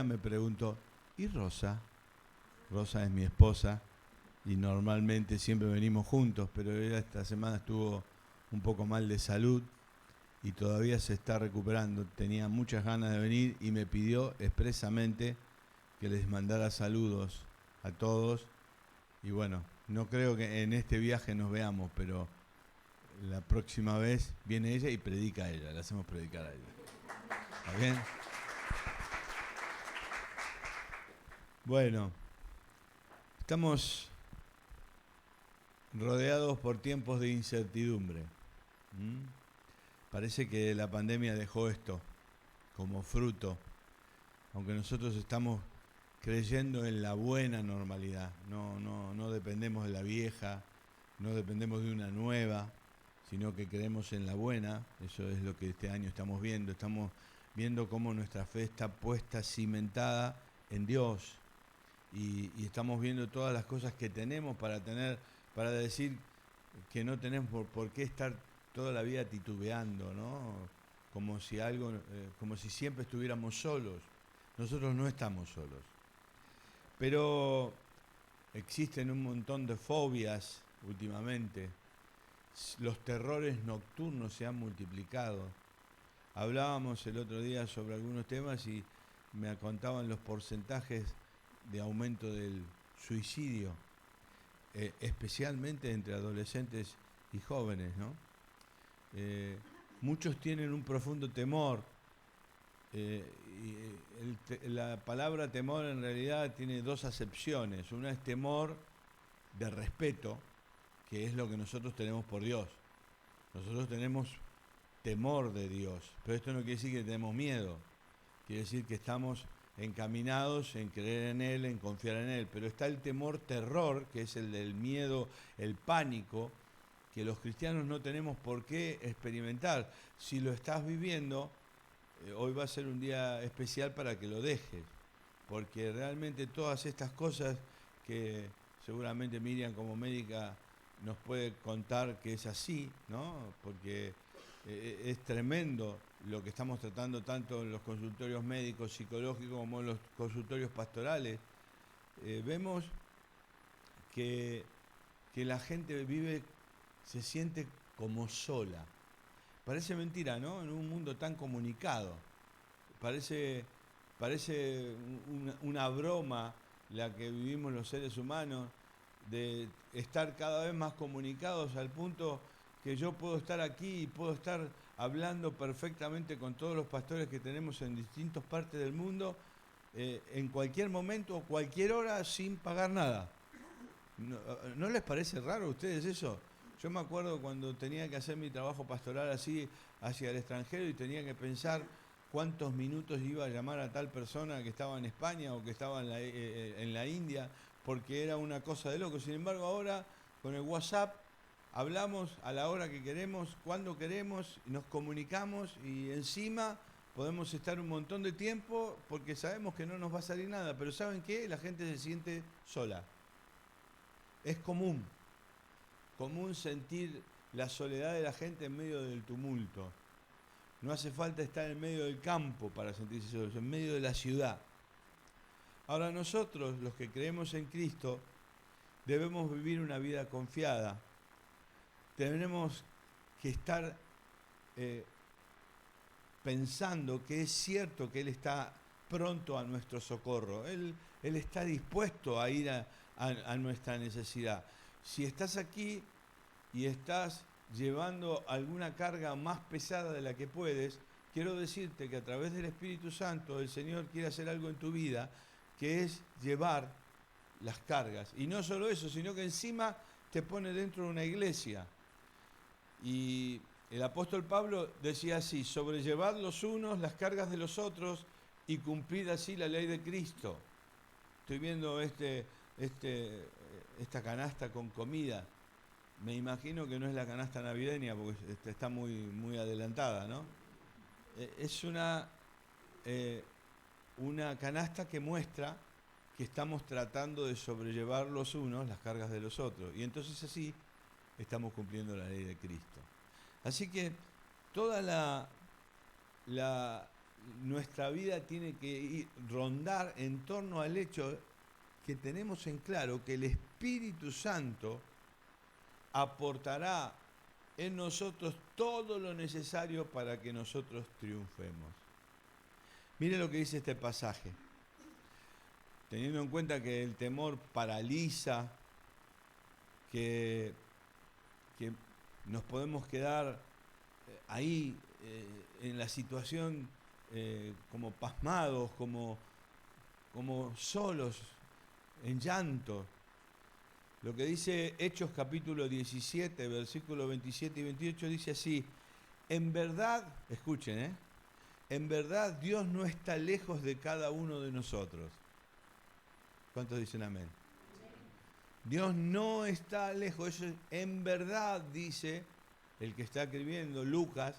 me preguntó, ¿y Rosa? Rosa es mi esposa y normalmente siempre venimos juntos, pero ella esta semana estuvo un poco mal de salud y todavía se está recuperando. Tenía muchas ganas de venir y me pidió expresamente que les mandara saludos a todos. Y bueno, no creo que en este viaje nos veamos, pero la próxima vez viene ella y predica a ella, la hacemos predicar a ella. ¿Está bien? Bueno, estamos rodeados por tiempos de incertidumbre. ¿Mm? Parece que la pandemia dejó esto como fruto, aunque nosotros estamos creyendo en la buena normalidad, no dependemos de la vieja, no dependemos de una nueva, sino que creemos en la buena. Eso es lo que este año estamos viendo cómo nuestra fe está puesta, cimentada en Dios, y estamos viendo todas las cosas que tenemos para decir que no tenemos por qué estar toda la vida titubeando, ¿no? Como si siempre estuviéramos solos. Nosotros no estamos solos. Pero existen un montón de fobias últimamente. Los terrores nocturnos se han multiplicado. Hablábamos el otro día sobre algunos temas y me contaban los porcentajes de aumento del suicidio, especialmente entre adolescentes y jóvenes, ¿no? Muchos tienen un profundo temor. La palabra temor en realidad tiene dos acepciones. Una es temor de respeto, que es lo que nosotros tenemos por Dios. Nosotros tenemos temor de Dios, pero esto no quiere decir que tenemos miedo. Quiere decir que estamos encaminados en creer en Él, en confiar en Él. Pero está el temor-terror, que es el del miedo, el pánico, que los cristianos no tenemos por qué experimentar. Si lo estás viviendo, hoy va a ser un día especial para que lo dejes, porque realmente todas estas cosas que seguramente Miriam como médica nos puede contar que es así, ¿no? Porque es tremendo lo que estamos tratando tanto en los consultorios médicos, psicológicos, como en los consultorios pastorales. Vemos que la gente se siente como sola. Parece mentira, ¿no? En un mundo tan comunicado. Parece una broma la que vivimos los seres humanos, de estar cada vez más comunicados al punto que yo puedo estar aquí y puedo estar hablando perfectamente con todos los pastores que tenemos en distintas partes del mundo, en cualquier momento o cualquier hora sin pagar nada. ¿No les parece raro a ustedes eso? Yo me acuerdo cuando tenía que hacer mi trabajo pastoral así hacia el extranjero y tenía que pensar cuántos minutos iba a llamar a tal persona que estaba en España o que estaba en la India, porque era una cosa de loco. Sin embargo, ahora con el WhatsApp hablamos a la hora que queremos, cuando queremos, nos comunicamos y encima podemos estar un montón de tiempo porque sabemos que no nos va a salir nada. Pero ¿saben qué? La gente se siente sola. Es común sentir la soledad de la gente en medio del tumulto. No hace falta estar en medio del campo para sentirse solos, en medio de la ciudad. Ahora nosotros, los que creemos en Cristo, debemos vivir una vida confiada. Tenemos que estar pensando que es cierto que Él está pronto a nuestro socorro. Él está dispuesto a ir a nuestra necesidad. Si estás aquí y estás llevando alguna carga más pesada de la que puedes, quiero decirte que a través del Espíritu Santo el Señor quiere hacer algo en tu vida, que es llevar las cargas. Y no solo eso, sino que encima te pone dentro de una iglesia. Y el apóstol Pablo decía así: sobrellevad los unos las cargas de los otros y cumplid así la ley de Cristo. Estoy viendo esta canasta con comida. Me imagino que no es la canasta navideña porque está muy, muy adelantada, ¿no? Es una canasta que muestra que estamos tratando de sobrellevar los unos las cargas de los otros. Y entonces así estamos cumpliendo la ley de Cristo. Así que toda nuestra vida tiene que rondar en torno al hecho que tenemos en claro que el Espíritu Santo aportará en nosotros todo lo necesario para que nosotros triunfemos. Mire lo que dice este pasaje. Teniendo en cuenta que el temor paraliza, que nos podemos quedar ahí en la situación como pasmados, como solos, en llanto. Lo que dice Hechos capítulo 17, versículos 27 y 28 dice así: en verdad, escuchen, en verdad Dios no está lejos de cada uno de nosotros. ¿Cuántos dicen amén? Dios no está lejos. Eso en verdad, dice el que está escribiendo, Lucas,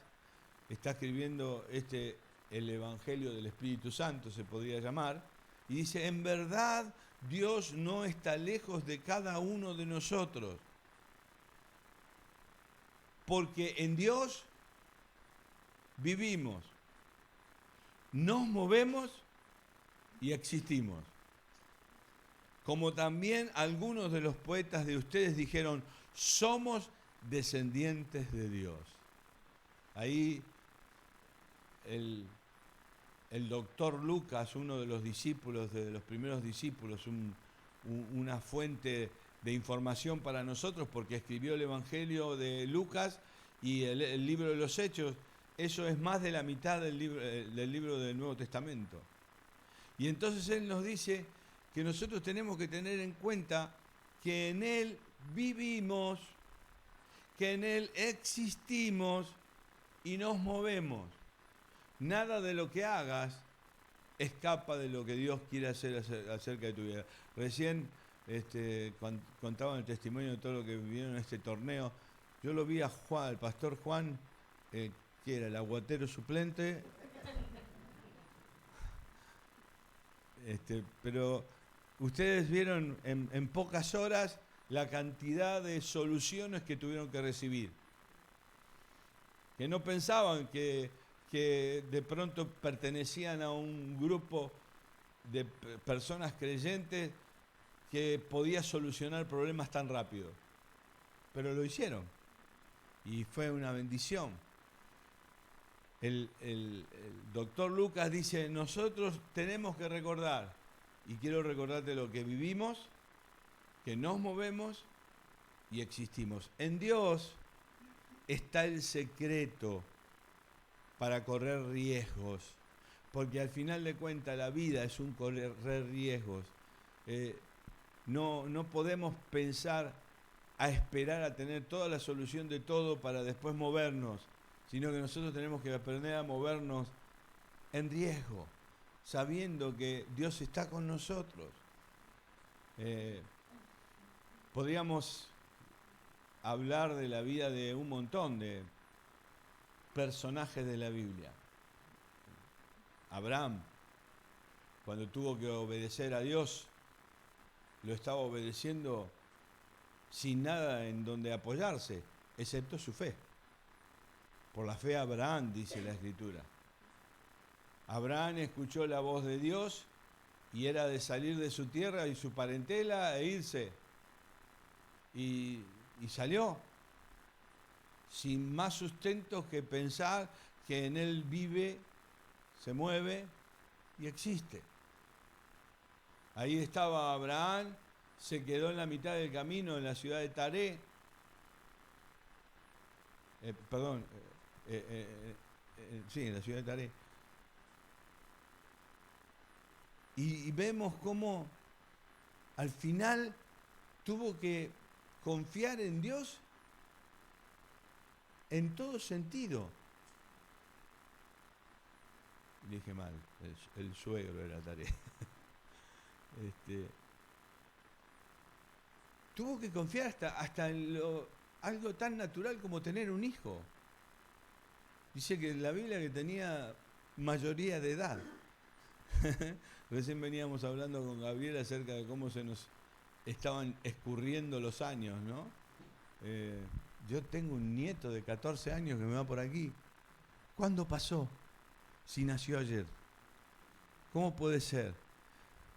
está escribiendo el Evangelio del Espíritu Santo, se podría llamar, y dice, en verdad Dios no está lejos de cada uno de nosotros, porque en Dios vivimos, nos movemos y existimos. Como también algunos de los poetas de ustedes dijeron, somos descendientes de Dios. Ahí el doctor Lucas, uno de los discípulos, de los primeros discípulos, una fuente de información para nosotros, porque escribió el Evangelio de Lucas y el libro de los Hechos. Eso es más de la mitad del libro del Nuevo Testamento. Y entonces él nos dice que nosotros tenemos que tener en cuenta que en Él vivimos, que en Él existimos y nos movemos. Nada de lo que hagas escapa de lo que Dios quiere hacer acerca de tu vida. Recién contaban el testimonio de todo lo que vivieron en este torneo. Yo lo vi a Juan, al pastor Juan, que era el aguatero suplente, pero ustedes vieron en pocas horas la cantidad de soluciones que tuvieron que recibir. Que no pensaban que de pronto pertenecían a un grupo de personas creyentes que podía solucionar problemas tan rápido. Pero lo hicieron. Y fue una bendición. El doctor Lucas dice, nosotros tenemos que recordar, y quiero recordarte lo que vivimos, que nos movemos y existimos. En Dios está el secreto para correr riesgos, porque al final de cuentas la vida es un correr riesgos. No podemos pensar a esperar a tener toda la solución de todo para después movernos, sino que nosotros tenemos que aprender a movernos en riesgo, sabiendo que Dios está con nosotros. Podríamos hablar de la vida de un montón de personajes de la Biblia. Abraham, cuando tuvo que obedecer a Dios, lo estaba obedeciendo sin nada en donde apoyarse, excepto su fe. Por la fe Abraham, dice la Escritura. Abraham escuchó la voz de Dios y era de salir de su tierra y su parentela e irse. Y salió sin más sustento que pensar que en él vive, se mueve y existe. Ahí estaba Abraham, se quedó en la mitad del camino en la ciudad de Taré. En la ciudad de Taré. Y vemos cómo al final tuvo que confiar en Dios en todo sentido. Dije mal, el suegro era Taré. Tuvo que confiar hasta en algo tan natural como tener un hijo. Dice que en la Biblia que tenía mayoría de edad. Recién veníamos hablando con Gabriel acerca de cómo se nos estaban escurriendo los años, ¿no? Yo tengo un nieto de 14 años que me va por aquí. ¿Cuándo pasó? si nació ayer? ¿Cómo puede ser?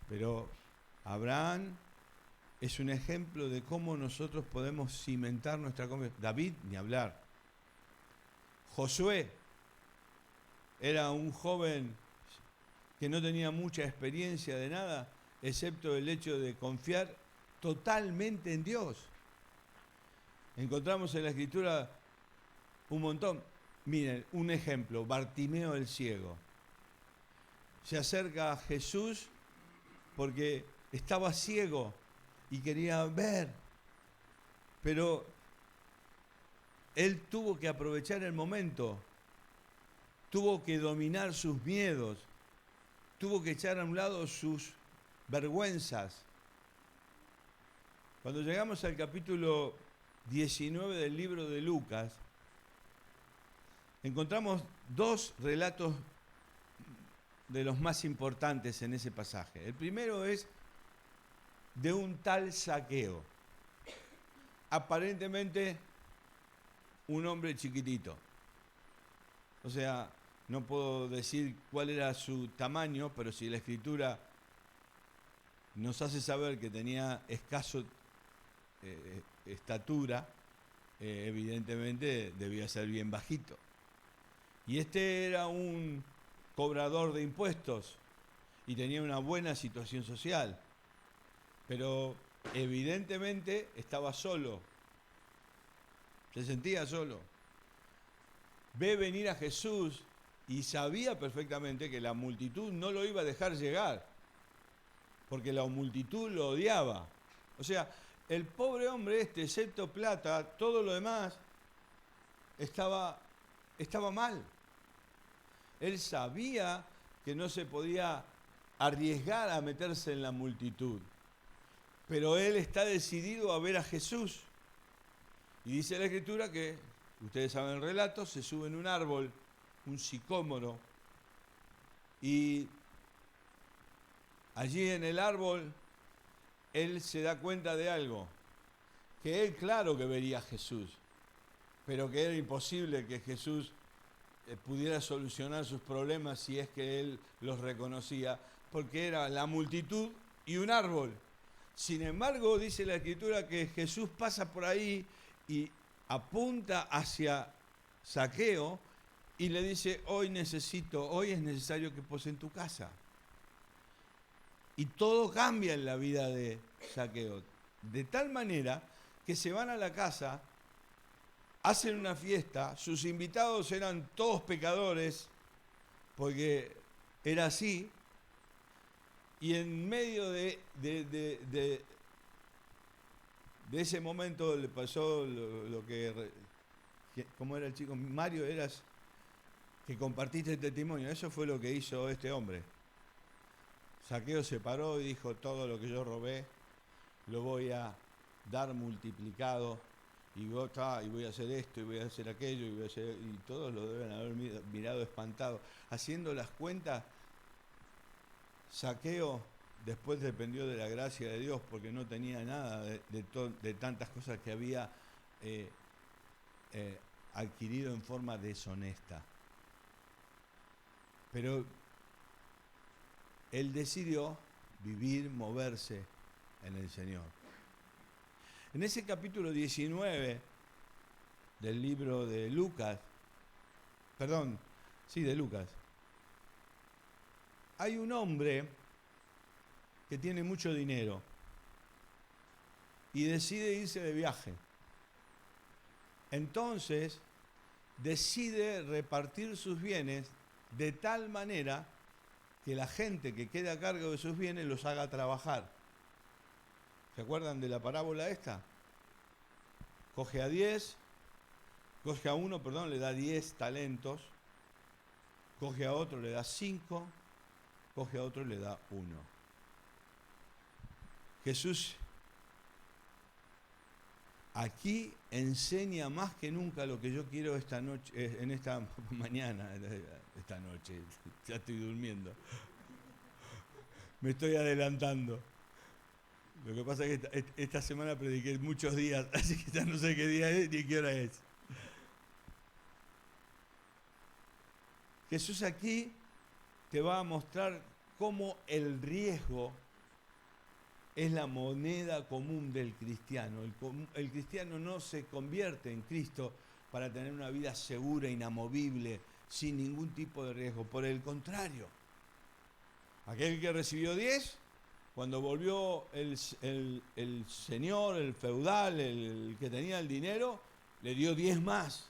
Pero Abraham es un ejemplo de cómo nosotros podemos cimentar nuestra confianza. David, ni hablar. Josué era un joven que no tenía mucha experiencia de nada, excepto el hecho de confiar totalmente en Dios. Encontramos en la Escritura un montón. Miren, un ejemplo, Bartimeo el ciego. Se acerca a Jesús porque estaba ciego y quería ver, pero él tuvo que aprovechar el momento, tuvo que dominar sus miedos, tuvo que echar a un lado sus vergüenzas. Cuando llegamos al capítulo 19 del libro de Lucas, encontramos dos relatos de los más importantes en ese pasaje. El primero es de un tal Zaqueo, aparentemente un hombre chiquitito. O sea, no puedo decir cuál era su tamaño, pero si la Escritura nos hace saber que tenía escaso estatura, evidentemente debía ser bien bajito. Y este era un cobrador de impuestos y tenía una buena situación social, pero evidentemente estaba solo, se sentía solo. Ve venir a Jesús y sabía perfectamente que la multitud no lo iba a dejar llegar, porque la multitud lo odiaba. O sea, el pobre hombre este, excepto plata, todo lo demás estaba mal. Él sabía que no se podía arriesgar a meterse en la multitud, pero él está decidido a ver a Jesús. Y dice la Escritura que, ustedes saben el relato, se sube en un árbol, un sicómoro, y allí en el árbol él se da cuenta de algo, que él claro que vería a Jesús, pero que era imposible que Jesús pudiera solucionar sus problemas si es que él los reconocía, porque era la multitud y un árbol. Sin embargo, dice la Escritura que Jesús pasa por ahí y apunta hacia Zaqueo y le dice, hoy es necesario que pose en tu casa. Y todo cambia en la vida de Zaqueo, de tal manera que se van a la casa, hacen una fiesta, sus invitados eran todos pecadores, porque era así, y en medio de ese momento le pasó lo que, ¿cómo era el chico? Mario, eras que compartiste el testimonio, eso fue lo que hizo este hombre. Zaqueo se paró y dijo, todo lo que yo robé lo voy a dar multiplicado, y voy a hacer esto, y voy a hacer aquello, y todos lo deben haber mirado espantado. Haciendo las cuentas, Zaqueo después dependió de la gracia de Dios, porque no tenía nada de tantas cosas que había adquirido en forma deshonesta. Pero él decidió vivir, moverse en el Señor. En ese capítulo 19 del libro de Lucas, de Lucas, hay un hombre que tiene mucho dinero y decide irse de viaje. Entonces, decide repartir sus bienes de tal manera que la gente que quede a cargo de sus bienes los haga trabajar. ¿Se acuerdan de la parábola esta? Coge a uno, le da 10 talentos, coge a otro, le da 5, coge a otro, le da 1. Jesús aquí enseña más que nunca lo que yo quiero esta noche, en esta mañana, esta noche, ya estoy durmiendo, me estoy adelantando. Lo que pasa es que esta semana prediqué muchos días, así que ya no sé qué día es ni qué hora es. Jesús aquí te va a mostrar cómo el riesgo es la moneda común del cristiano. El cristiano no se convierte en Cristo para tener una vida segura, inamovible, sin ningún tipo de riesgo. Por el contrario, aquel que recibió 10, cuando volvió el señor, el feudal, el que tenía el dinero, le dio 10 más.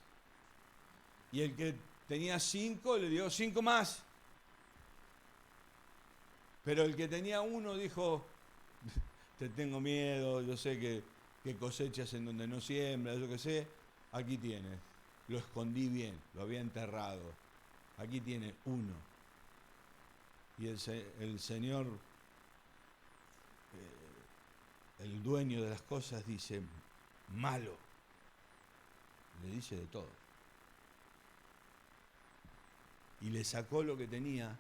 Y el que tenía 5 le dio 5 más. Pero el que tenía 1 dijo, te tengo miedo, yo sé que cosechas en donde no siembras, yo qué sé, aquí tienes. Lo escondí bien, lo había enterrado. Aquí tiene 1. Y el Señor, el dueño de las cosas, dice, malo. Le dice de todo. Y le sacó lo que tenía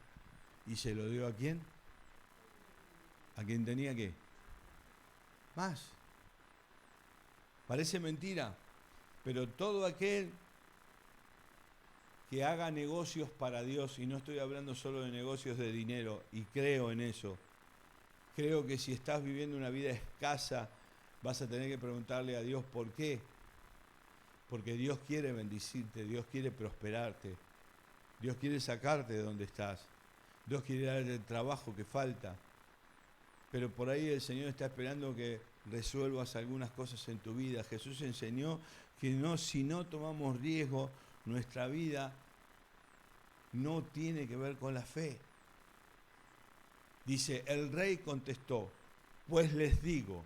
y se lo dio ¿a quién? ¿A quien tenía qué? Más. Parece mentira, pero todo aquel que haga negocios para Dios, y no estoy hablando solo de negocios de dinero, y creo en eso, creo que si estás viviendo una vida escasa, vas a tener que preguntarle a Dios por qué. Porque Dios quiere bendecirte, Dios quiere prosperarte, Dios quiere sacarte de donde estás, Dios quiere darte el trabajo que falta. Pero por ahí el Señor está esperando que resuelvas algunas cosas en tu vida. Jesús enseñó que si no tomamos riesgo, nuestra vida no tiene que ver con la fe. Dice, el rey contestó, pues les digo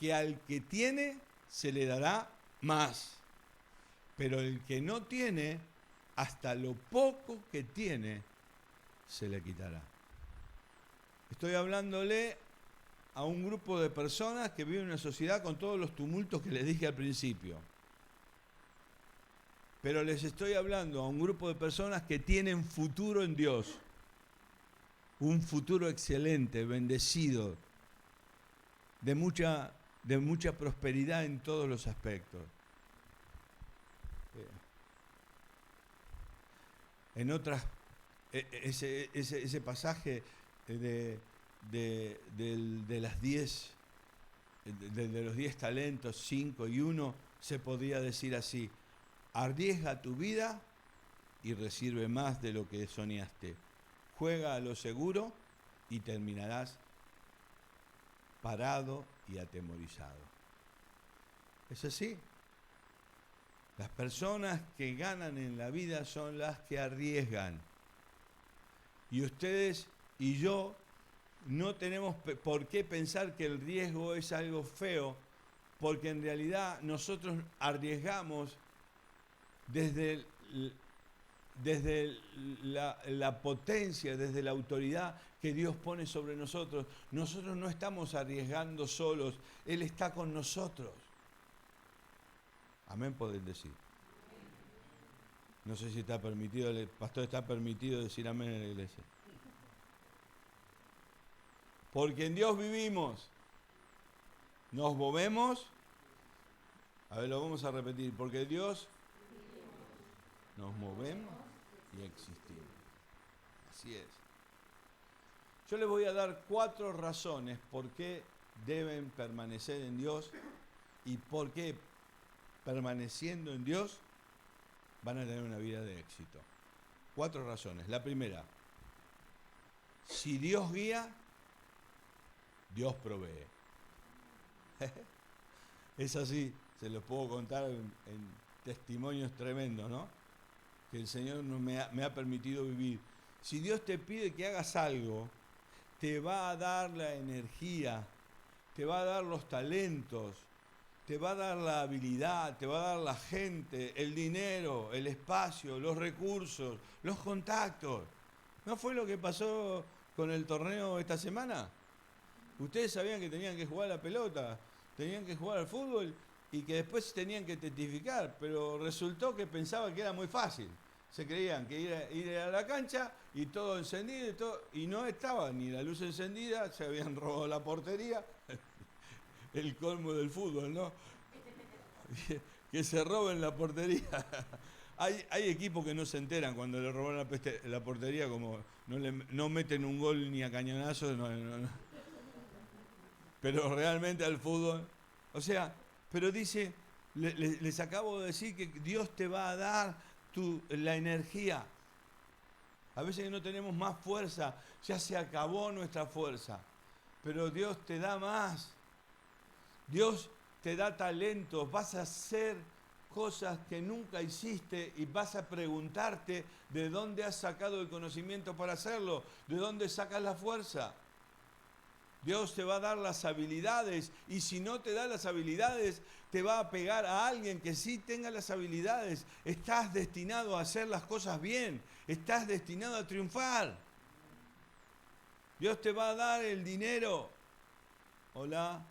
que al que tiene se le dará más, pero el que no tiene, hasta lo poco que tiene, se le quitará. Estoy hablándole a un grupo de personas que viven en una sociedad con todos los tumultos que les dije al principio. Pero les estoy hablando a un grupo de personas que tienen futuro en Dios. Un futuro excelente, bendecido, de mucha prosperidad en todos los aspectos. En otras, ese pasaje de las 10, de los 10 talentos, 5 y 1, se podría decir así: arriesga tu vida y recibe más de lo que soñaste. Juega a lo seguro y terminarás parado y atemorizado. ¿Es así? Las personas que ganan en la vida son las que arriesgan. Y ustedes y yo no tenemos por qué pensar que el riesgo es algo feo, porque en realidad nosotros arriesgamos desde la potencia, desde la autoridad que Dios pone sobre nosotros. Nosotros no estamos arriesgando solos, Él está con nosotros. Amén, pueden decir. No sé si está permitido, el pastor, está permitido decir amén en la iglesia. Porque en Dios vivimos, nos movemos. A ver, lo vamos a repetir. Porque en Dios nos movemos y existimos. Así es. Yo les voy a dar 4 razones por qué deben permanecer en Dios y por qué, permaneciendo en Dios, van a tener una vida de éxito. 4 razones. La primera: si Dios guía, Dios provee. Es así, se los puedo contar en testimonios tremendos, ¿no? Que el Señor me ha permitido vivir. Si Dios te pide que hagas algo, te va a dar la energía, te va a dar los talentos, te va a dar la habilidad, te va a dar la gente, el dinero, el espacio, los recursos, los contactos. ¿No fue lo que pasó con el torneo esta semana? Ustedes sabían que tenían que jugar la pelota, tenían que jugar al fútbol y que después tenían que testificar, pero resultó que pensaban que era muy fácil. Se creían que ir a la cancha y todo encendido y no estaba ni la luz encendida, se habían robado la portería. El colmo del fútbol, ¿no? Que se roben la portería. Hay equipos que no se enteran cuando le robaron la portería, como no meten un gol ni a cañonazos, pero realmente al fútbol. O sea, pero dice, les acabo de decir que Dios te va a dar la energía. A veces no tenemos más fuerza, ya se acabó nuestra fuerza, pero Dios te da más. Dios te da talentos, vas a hacer cosas que nunca hiciste y vas a preguntarte de dónde has sacado el conocimiento para hacerlo, de dónde sacas la fuerza. Dios te va a dar las habilidades y si no te da las habilidades, te va a pegar a alguien que sí tenga las habilidades. Estás destinado a hacer las cosas bien, estás destinado a triunfar. Dios te va a dar el dinero. Hola.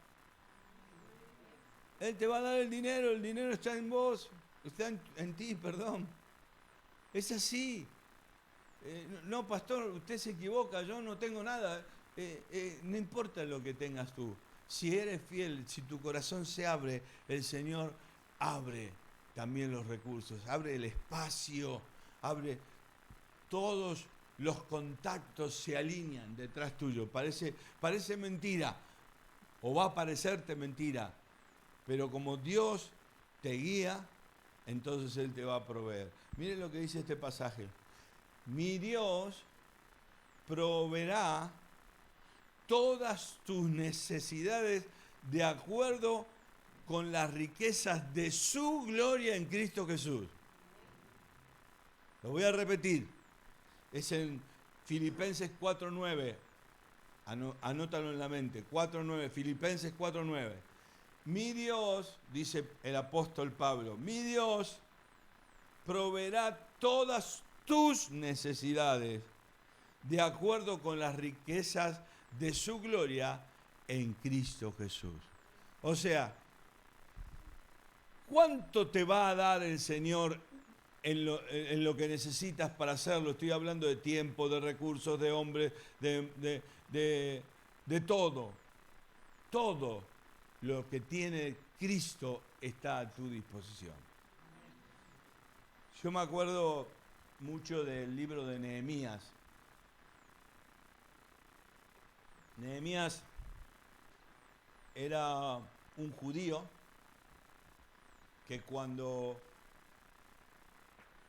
Él te va a dar el dinero está en vos, está en ti, perdón. Es así. No, pastor, usted se equivoca, yo no tengo nada. No importa lo que tengas tú. Si eres fiel, si tu corazón se abre, el Señor abre también los recursos, abre el espacio, abre todos los contactos se alinean detrás tuyo. Parece mentira, o va a parecerte mentira, pero como Dios te guía, entonces Él te va a proveer. Miren lo que dice este pasaje. Mi Dios proveerá todas tus necesidades de acuerdo con las riquezas de su gloria en Cristo Jesús. Lo voy a repetir. Es en Filipenses 4:9. Anótalo en la mente. 4:9. Filipenses 4:9. Mi Dios, dice el apóstol Pablo, mi Dios proveerá todas tus necesidades de acuerdo con las riquezas de su gloria en Cristo Jesús. O sea, ¿cuánto te va a dar el Señor en lo que necesitas para hacerlo? Estoy hablando de tiempo, de recursos, de hombres, de todo. Todo lo que tiene Cristo está a tu disposición. Yo me acuerdo mucho del libro de Nehemías. Nehemías era un judío que cuando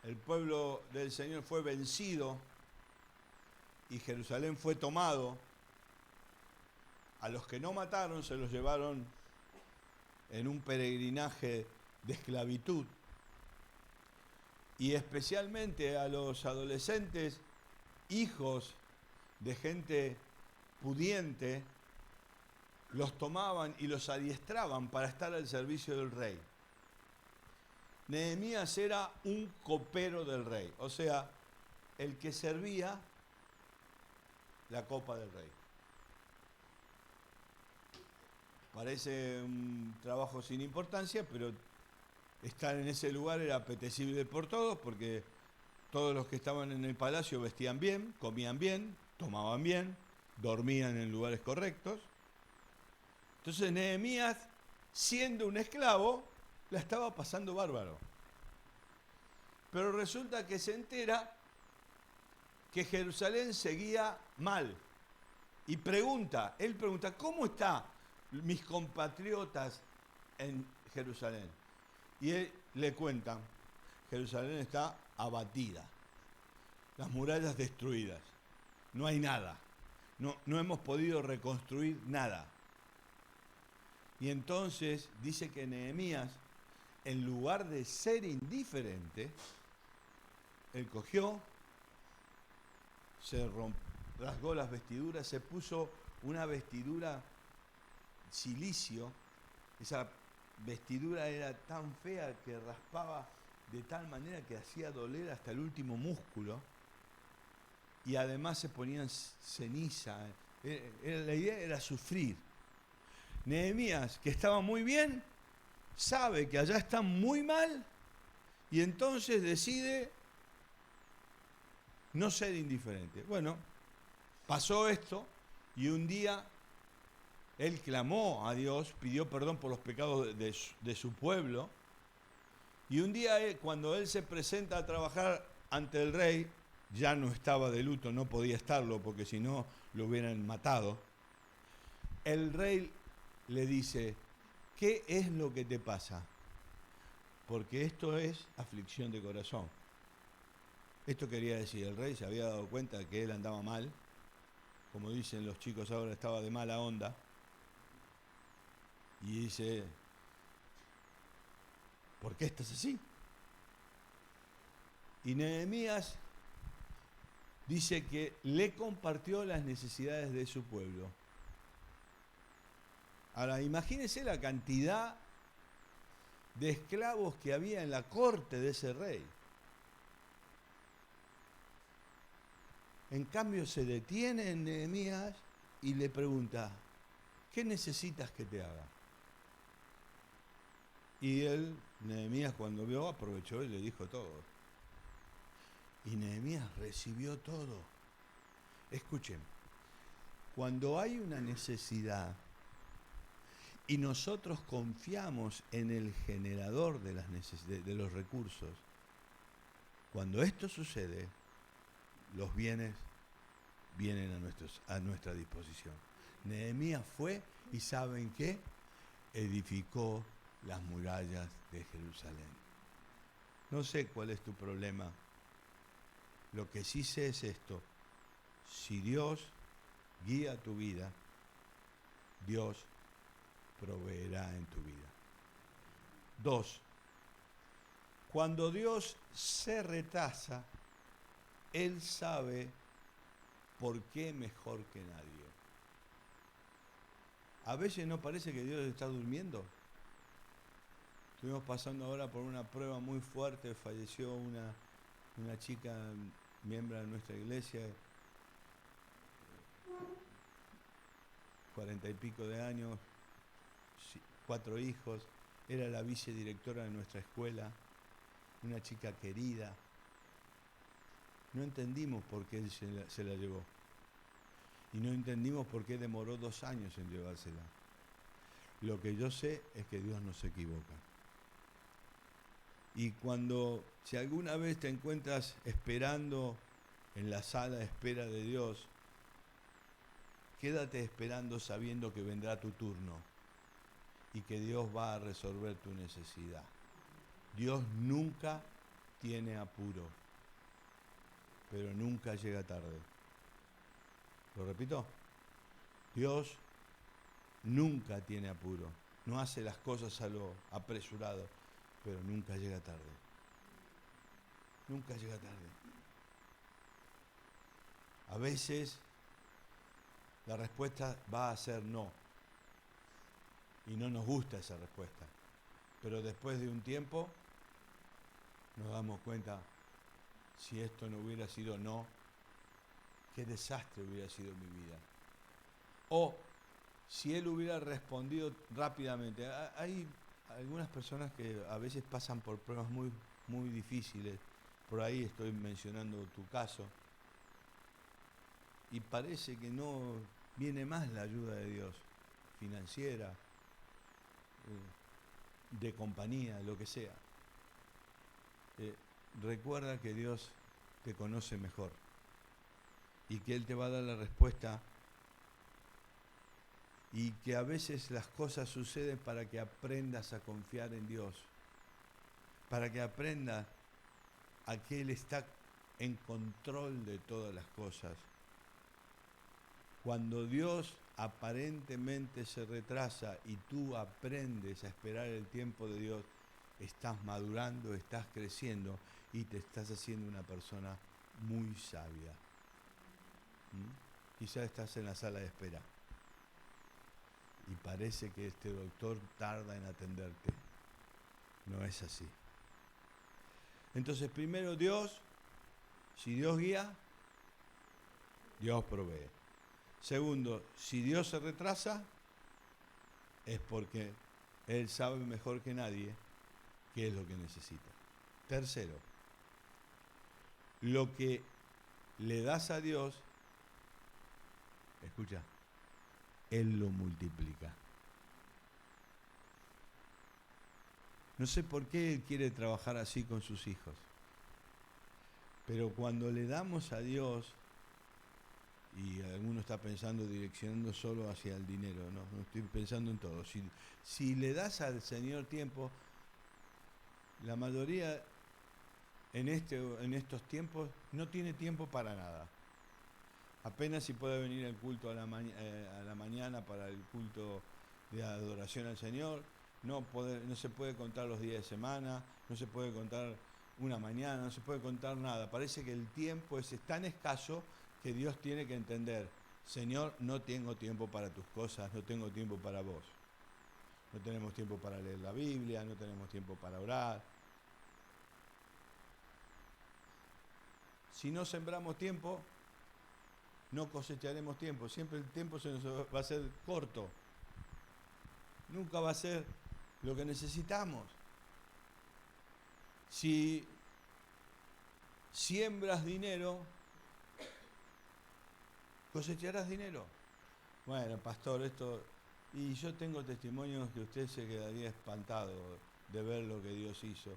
el pueblo del Señor fue vencido y Jerusalén fue tomado, a los que no mataron se los llevaron en un peregrinaje de esclavitud. Y especialmente a los adolescentes, hijos de gente pudiente, los tomaban y los adiestraban para estar al servicio del rey. Nehemías era un copero del rey, o sea, el que servía la copa del rey. Parece un trabajo sin importancia, pero estar en ese lugar era apetecible por todos, porque todos los que estaban en el palacio vestían bien, comían bien, tomaban bien, dormían en lugares correctos. Entonces Nehemías, siendo un esclavo, la estaba pasando bárbaro. Pero resulta que se entera que Jerusalén seguía mal. Y él pregunta, ¿cómo están mis compatriotas en Jerusalén? Y él le cuenta, Jerusalén está abatida, las murallas destruidas, no hay nada, no hemos podido reconstruir nada. Y entonces dice que Nehemías, en lugar de ser indiferente, él cogió, rasgó las vestiduras, se puso una vestidura cilicio. Esa vestidura era tan fea que raspaba de tal manera que hacía doler hasta el último músculo. Y además se ponían ceniza. La idea era sufrir. Nehemías, que estaba muy bien, sabe que allá está muy mal y entonces decide no ser indiferente. Bueno, pasó esto y un día él clamó a Dios, pidió perdón por los pecados de su pueblo Y un día, cuando él se presenta a trabajar ante el rey, ya no estaba de luto, no podía estarlo, porque si no lo hubieran matado. El rey le dice, ¿qué es lo que te pasa? Porque esto es aflicción de corazón. Esto quería decir, el rey se había dado cuenta de que él andaba mal, como dicen los chicos ahora, estaba de mala onda, y dice, ¿por qué estás así? Y Nehemías dice que le compartió las necesidades de su pueblo. Ahora, imagínense la cantidad de esclavos que había en la corte de ese rey. En cambio, se detiene en Nehemías y le pregunta, ¿qué necesitas que te haga? Y él, Nehemías, cuando vio, aprovechó y le dijo todo. Y Nehemías recibió todo. Escuchen, cuando hay una necesidad y nosotros confiamos en el generador de los recursos, cuando esto sucede, los bienes vienen a nuestra disposición. Nehemías fue y ¿saben qué? Edificó las murallas de Jerusalén. No sé cuál es tu problema. Lo que sí sé es esto. Si Dios guía tu vida, Dios proveerá en tu vida. 2. Cuando Dios se retrasa, Él sabe por qué mejor que nadie. A veces no parece que Dios está durmiendo. Estuvimos pasando ahora por una prueba muy fuerte, falleció una chica, miembro de nuestra iglesia, 40 y pico de años, 4 hijos, era la vicedirectora de nuestra escuela, una chica querida. No entendimos por qué él se la llevó. Y no entendimos por qué demoró 2 años en llevársela. Lo que yo sé es que Dios no se equivoca. Y si alguna vez te encuentras esperando en la sala de espera de Dios, quédate esperando sabiendo que vendrá tu turno y que Dios va a resolver tu necesidad. Dios nunca tiene apuro, pero nunca llega tarde. ¿Lo repito? Dios nunca tiene apuro, no hace las cosas a lo apresurado, pero nunca llega tarde. Nunca llega tarde. A veces la respuesta va a ser no, y no nos gusta esa respuesta, pero después de un tiempo nos damos cuenta, si esto no hubiera sido no, qué desastre hubiera sido mi vida. O si él hubiera respondido rápidamente. Hay algunas personas que a veces pasan por pruebas muy, muy difíciles, por ahí estoy mencionando tu caso, y parece que no viene más la ayuda de Dios, financiera, de compañía, lo que sea. Recuerda que Dios te conoce mejor y que Él te va a dar la respuesta, y que a veces las cosas suceden para que aprendas a confiar en Dios, para que aprendas a que Él está en control de todas las cosas. Cuando Dios aparentemente se retrasa y tú aprendes a esperar el tiempo de Dios, estás madurando, estás creciendo y te estás haciendo una persona muy sabia. Quizás estás en la sala de espera y parece que este doctor tarda en atenderte. No es así. Entonces, primero Dios, si Dios guía, Dios provee. Segundo, si Dios se retrasa, es porque Él sabe mejor que nadie qué es lo que necesita. Tercero, lo que le das a Dios, escucha, Él lo multiplica. No sé por qué Él quiere trabajar así con sus hijos. Pero cuando le damos a Dios, y alguno está pensando, direccionando solo hacia el dinero, no estoy pensando en todo. Si le das al Señor tiempo, la mayoría en estos tiempos no tiene tiempo para nada. Apenas si puede venir el culto a la mañana para el culto de adoración al Señor, no se puede contar los días de semana, no se puede contar una mañana, no se puede contar nada. Parece que el tiempo es tan escaso que Dios tiene que entender, Señor, no tengo tiempo para tus cosas, no tengo tiempo para vos. No tenemos tiempo para leer la Biblia, no tenemos tiempo para orar. Si no sembramos tiempo, no cosecharemos tiempo. Siempre el tiempo se nos va a ser corto. Nunca va a ser lo que necesitamos. Si siembras dinero, cosecharás dinero. Bueno, pastor, esto... Y yo tengo testimonios que usted se quedaría espantado de ver lo que Dios hizo.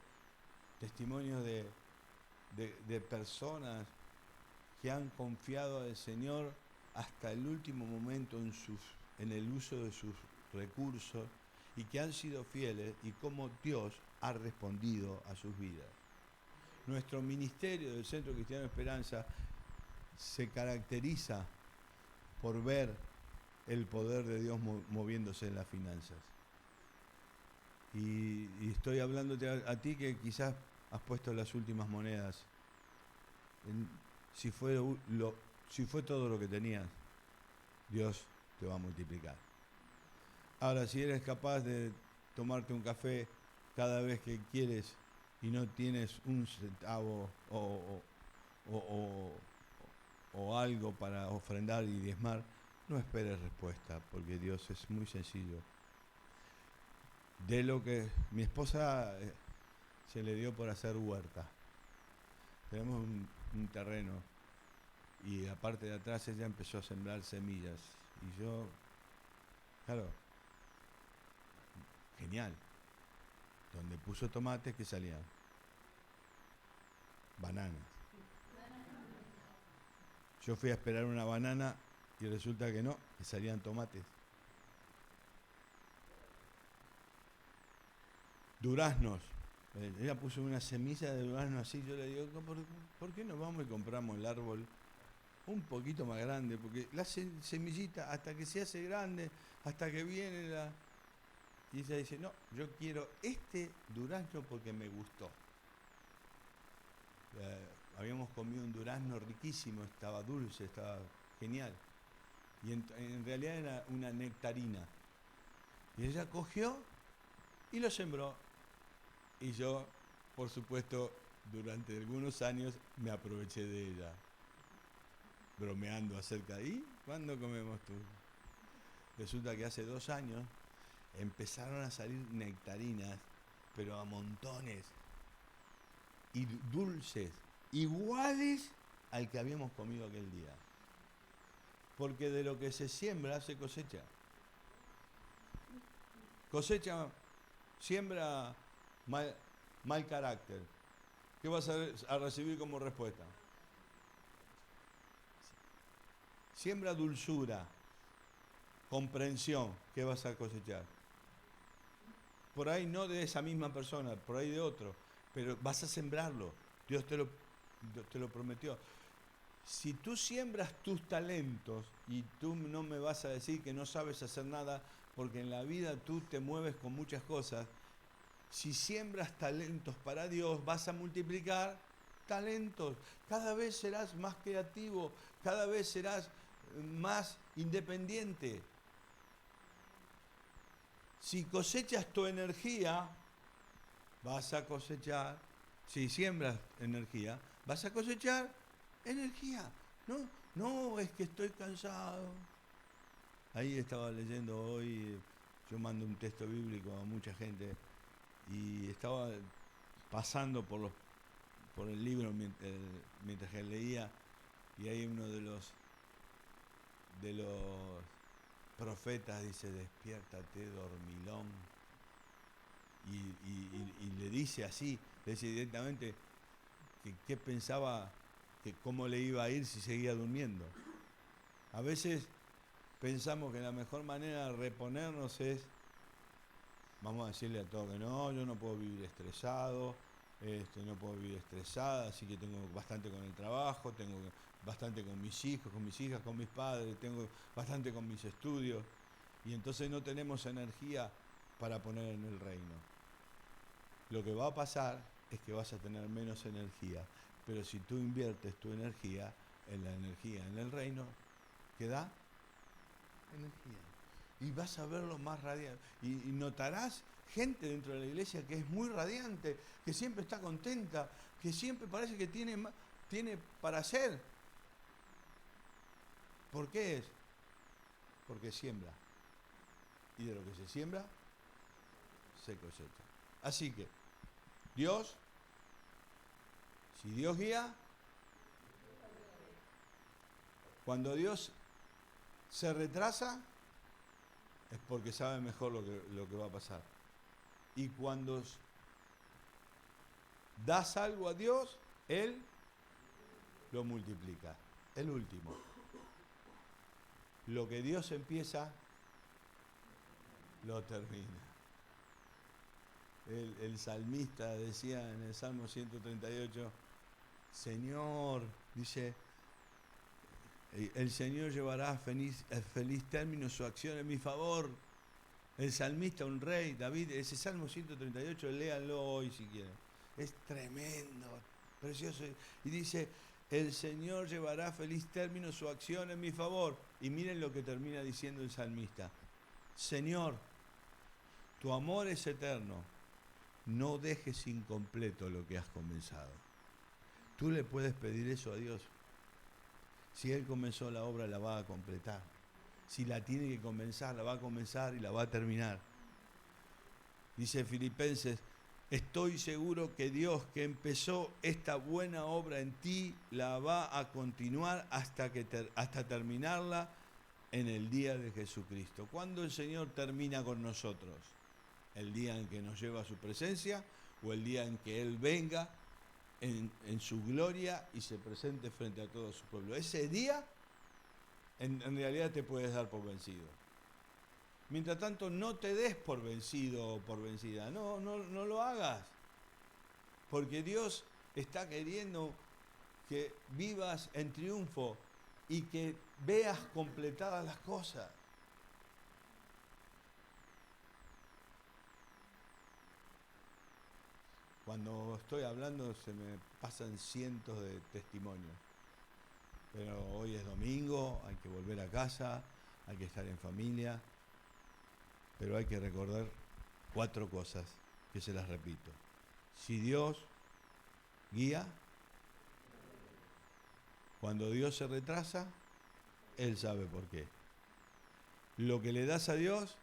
Testimonios de personas que han confiado al Señor hasta el último momento en el uso de sus recursos y que han sido fieles y cómo Dios ha respondido a sus vidas. Nuestro ministerio del Centro Cristiano de Esperanza se caracteriza por ver el poder de Dios moviéndose en las finanzas. Y estoy hablándote a ti que quizás has puesto las últimas monedas. Si fue todo lo que tenías, Dios te va a multiplicar. Ahora, si eres capaz de tomarte un café cada vez que quieres y no tienes un centavo o algo para ofrendar y diezmar, no esperes respuesta, porque Dios es muy sencillo. De lo que mi esposa se le dio por hacer huerta. Tenemos un terreno y la parte de atrás ella empezó a sembrar semillas. Y yo, claro, genial. Donde puso tomates, ¿qué salían? Bananas. Yo fui a esperar una banana y resulta que no, que salían tomates. Duraznos. Ella puso una semilla de durazno así, yo le digo, ¿por qué no vamos y compramos el árbol un poquito más grande? Porque la semillita, hasta que se hace grande, hasta que viene la... Y ella dice, no, yo quiero este durazno porque me gustó. Habíamos comido un durazno riquísimo, estaba dulce, estaba genial. Y en realidad era una nectarina. Y ella cogió y lo sembró. Y yo, por supuesto, durante algunos años me aproveché de ella, bromeando acerca de, ¿y cuándo comemos tú? Resulta que hace 2 años empezaron a salir nectarinas, pero a montones, y dulces, iguales al que habíamos comido aquel día. Porque de lo que se siembra, se cosecha. Siembra mal carácter. ¿Qué vas a recibir como respuesta? Siembra dulzura, comprensión. ¿Qué vas a cosechar? Por ahí no de esa misma persona, por ahí de otro, pero vas a sembrarlo. Dios te lo prometió. Si tú siembras tus talentos, y tú no me vas a decir que no sabes hacer nada, porque en la vida tú te mueves con muchas cosas. Si siembras talentos para Dios, vas a multiplicar talentos. Cada vez serás más creativo, cada vez serás más independiente. Si cosechas tu energía, vas a cosechar. Si siembras energía, vas a cosechar energía. No, es que estoy cansado. Ahí estaba leyendo hoy, yo mando un texto bíblico a mucha gente y estaba pasando por el libro mientras que leía, y ahí uno de los profetas dice, despiértate, dormilón, y le dice así, le dice directamente que qué pensaba, que cómo le iba a ir si seguía durmiendo. A veces pensamos que la mejor manera de reponernos es, vamos a decirle a todo que no, yo no puedo vivir estresado, no puedo vivir estresada, así que tengo bastante con el trabajo, tengo bastante con mis hijos, con mis hijas, con mis padres, tengo bastante con mis estudios, y entonces no tenemos energía para poner en el reino. Lo que va a pasar es que vas a tener menos energía, pero si tú inviertes tu energía en el reino, ¿qué da? Energía. Y vas a verlo más radiante. Y notarás gente dentro de la iglesia que es muy radiante, que siempre está contenta, que siempre parece que tiene para hacer. ¿Por qué es? Porque siembra. Y de lo que se siembra, se cosecha. Así que, Dios, si Dios guía, cuando Dios se retrasa, es porque sabe mejor lo que va a pasar. Y cuando das algo a Dios, Él lo multiplica. El último. Lo que Dios empieza, lo termina. El salmista decía en el Salmo 138, Señor, dice, el Señor llevará a feliz término su acción en mi favor. El salmista, un rey, David, ese Salmo 138, léanlo hoy si quieren. Es tremendo, precioso. Y dice, el Señor llevará a feliz término su acción en mi favor. Y miren lo que termina diciendo el salmista. Señor, tu amor es eterno. No dejes incompleto lo que has comenzado. Tú le puedes pedir eso a Dios. Si Él comenzó la obra, la va a completar. Si la tiene que comenzar, la va a comenzar y la va a terminar. Dice Filipenses, estoy seguro que Dios que empezó esta buena obra en ti, la va a continuar hasta terminarla en el día de Jesucristo. ¿Cuándo el Señor termina con nosotros? ¿El día en que nos lleva a su presencia o el día en que Él venga en su gloria y se presente frente a todo su pueblo? Ese día en realidad te puedes dar por vencido. Mientras tanto, no te des por vencido o por vencida. No lo hagas. Porque Dios está queriendo que vivas en triunfo y que veas completadas las cosas. Cuando estoy hablando se me pasan cientos de testimonios. Pero hoy es domingo, hay que volver a casa, hay que estar en familia. Pero hay que recordar 4 cosas que se las repito. Si Dios guía, cuando Dios se retrasa, Él sabe por qué. Lo que le das a Dios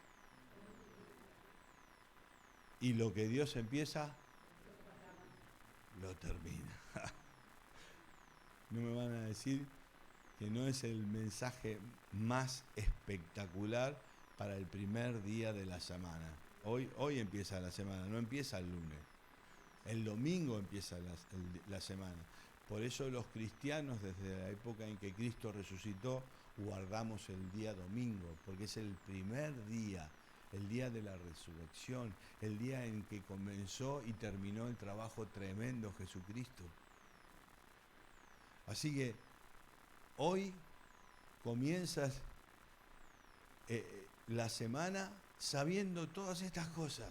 y lo que Dios empieza, lo termina. No me van a decir que no es el mensaje más espectacular para el primer día de la semana. Hoy empieza la semana, no empieza el lunes. El domingo empieza la semana. Por eso los cristianos, desde la época en que Cristo resucitó, guardamos el día domingo, porque es el primer día, el día de la resurrección, el día en que comenzó y terminó el trabajo tremendo Jesucristo. Así que hoy comienzas la semana sabiendo todas estas cosas,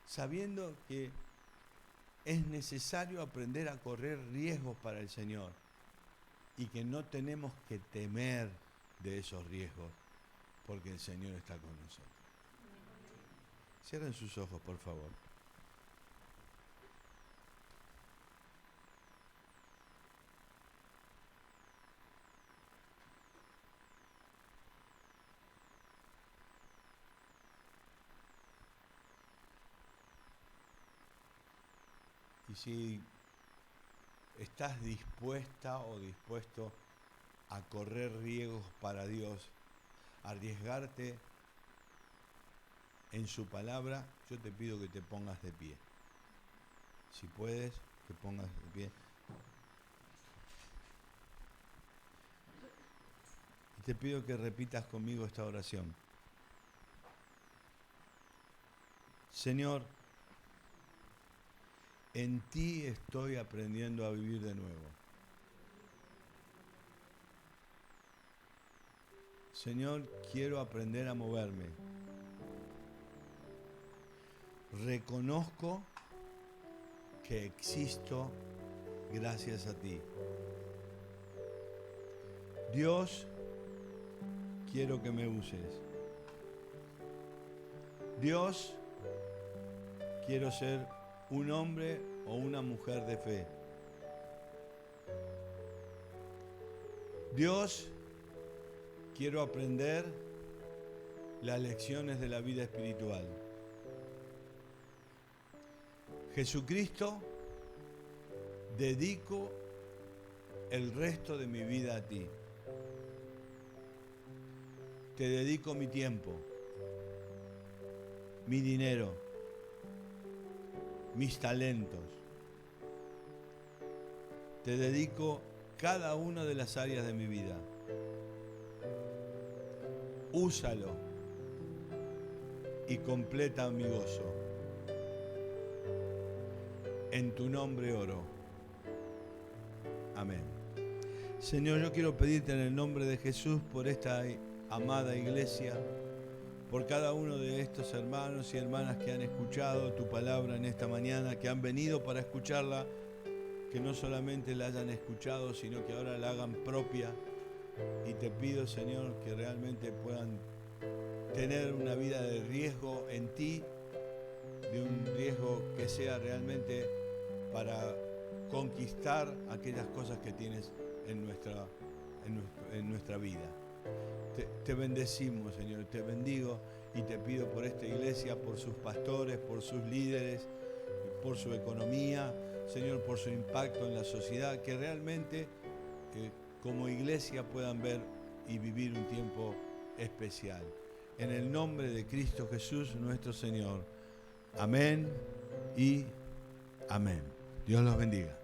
sabiendo que es necesario aprender a correr riesgos para el Señor y que no tenemos que temer de esos riesgos porque el Señor está con nosotros. Cierren sus ojos, por favor. Y si estás dispuesta o dispuesto a correr riesgos para Dios, a arriesgarte en su palabra, yo te pido que te pongas de pie. Si puedes, te pongas de pie. Y te pido que repitas conmigo esta oración. Señor, en ti estoy aprendiendo a vivir de nuevo. Señor, quiero aprender a moverme. Reconozco que existo gracias a ti. Dios, quiero que me uses. Dios, quiero ser un hombre o una mujer de fe. Dios, quiero aprender las lecciones de la vida espiritual. Jesucristo, dedico el resto de mi vida a ti. Te dedico mi tiempo, mi dinero, mis talentos. Te dedico cada una de las áreas de mi vida. Úsalo y completa mi gozo. En tu nombre oro. Amén. Señor, yo quiero pedirte en el nombre de Jesús por esta amada iglesia, por cada uno de estos hermanos y hermanas que han escuchado tu palabra en esta mañana, que han venido para escucharla, que no solamente la hayan escuchado, sino que ahora la hagan propia. Y te pido, Señor, que realmente puedan tener una vida de riesgo en ti, de un riesgo que sea realmente para conquistar aquellas cosas que tienes en nuestra vida. Te bendecimos, Señor, te bendigo y te pido por esta iglesia, por sus pastores, por sus líderes, por su economía, Señor, por su impacto en la sociedad, que realmente como iglesia puedan ver y vivir un tiempo especial. En el nombre de Cristo Jesús, nuestro Señor. Amén y amén. Dios los bendiga.